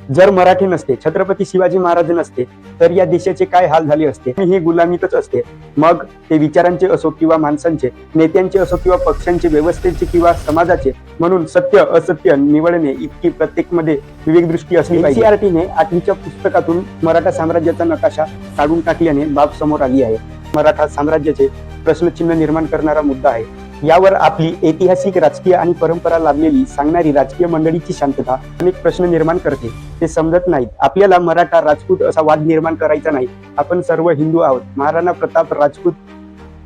जर मराठी नसते, छत्रपती शिवाजी महाराज नसते, तर या देशाचे काय हाल झाले असते. ही गुलामीतच असते. मग ते विचारांचे असो किंवा माणसांचे, नेत्यांचे असो किंवा पक्षांचे, व्यवस्थेचे किंवा समाजाचे. म्हणून सत्य असत्य निवडणे इतकी प्रत्येकमध्ये विवेक दृष्टी असली पाहिजे. एनसीईआरटीने 8वीच्या पुस्तकातून मराठा साम्राज्याचा नकाशा काढून टाकल्याने बाब समोर आली आहे. मराठा साम्राज्याचे प्रश्नचिन्ह निर्माण करणारा मुद्दा आहे. यावर आपली ऐतिहासिक, राजकीय आणि परंपरा लाभलेली सांगणारी राजकीय मंडळीची शांतता अनेक प्रश्न निर्माण करते. ते समजत नाहीत. आपल्याला मराठा राजपूत असा वाद निर्माण करायचा नाही. आपण सर्व हिंदू आहोत. महाराणा प्रताप, राजपूत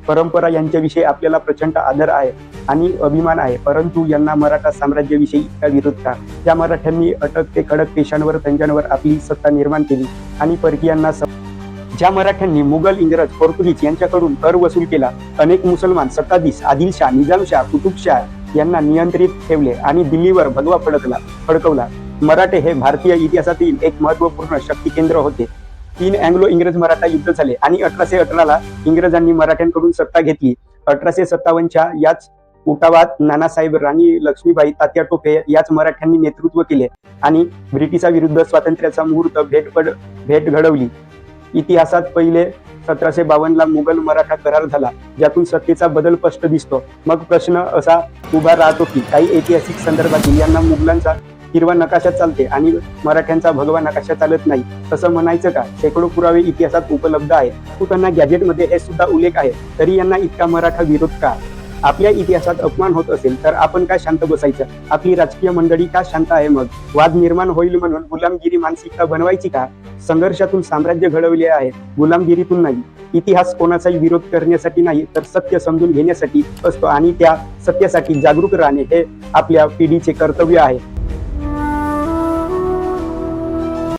परंपरा यांच्याविषयी आपल्याला प्रचंड आदर आहे आणि अभिमान आहे. परंतु यांना मराठा साम्राज्याविषयी इतका विरोध का? ज्या मराठ्यांनी अटक ते खडक पेशांवर, तंजांवर आपली सत्ता निर्माण केली आणि परकीयांना ज्या मराठ्यांनी मुघल, इंग्रज, पोर्तुगीज यांच्याकडून कर वसूल केला, अनेक मुसलमान सत्ताधीश, आदिलशाह, निजामशाह, कुतुबशाह यांना नियंत्रित ठेवले आणि दिल्लीवर भगवा फडकवला. मराठे हे भारतीय इतिहासातील एक महत्वपूर्ण शक्ती केंद्र होते. 3 अँग्लो इंग्रज मराठा युद्ध झाले आणि 1818ला इंग्रजांनी मराठ्यांकडून सत्ता घेतली. 1857च्या याच उठावात नानासाहेब, राणी लक्ष्मीबाई, तात्या टोपे याच मराठ्यांनी नेतृत्व केले आणि ब्रिटिशाविरुद्ध स्वातंत्र्याचा मुहूर्त भेट घडवली. इतिहासात पहिले 1752ला मुघल मराठा करार झाला, ज्यातून सत्तेचा बदल स्पष्ट दिसतो. मग प्रश्न असा उभा राहतो की काही ऐतिहासिक संदर्भातील यांना मुघलांचा हिरवा नकाशा चालते आणि मराठ्यांचा भगवा नकाशा चालत नाही, तसं म्हणायचं का? शेकडो पुरावे इतिहासात उपलब्ध आहेत. त्यांना गॅजेटमध्ये हे सुद्धा उल्लेख आहे. तरी यांना इतका मराठा विरोध का? आपल्या इतिहासात अपमान होत असेल तर आपण काय शांत बसायचं? आपली राजकीय मंडळी का शांत आहे? मग वाद निर्माण होईल म्हणून गुलामगिरी मानसिकता बनवायची का? संघर्षातून साम्राज्य घडवले आहे, गुलामगिरीतून नाही. इतिहास कोणाचाही विरोध करण्यासाठी नाही, तर सत्य समजून घेण्यासाठी असतो आणि त्या सत्यासाठी जागरूक राहणे हे आपल्या पिढीचे कर्तव्य आहे.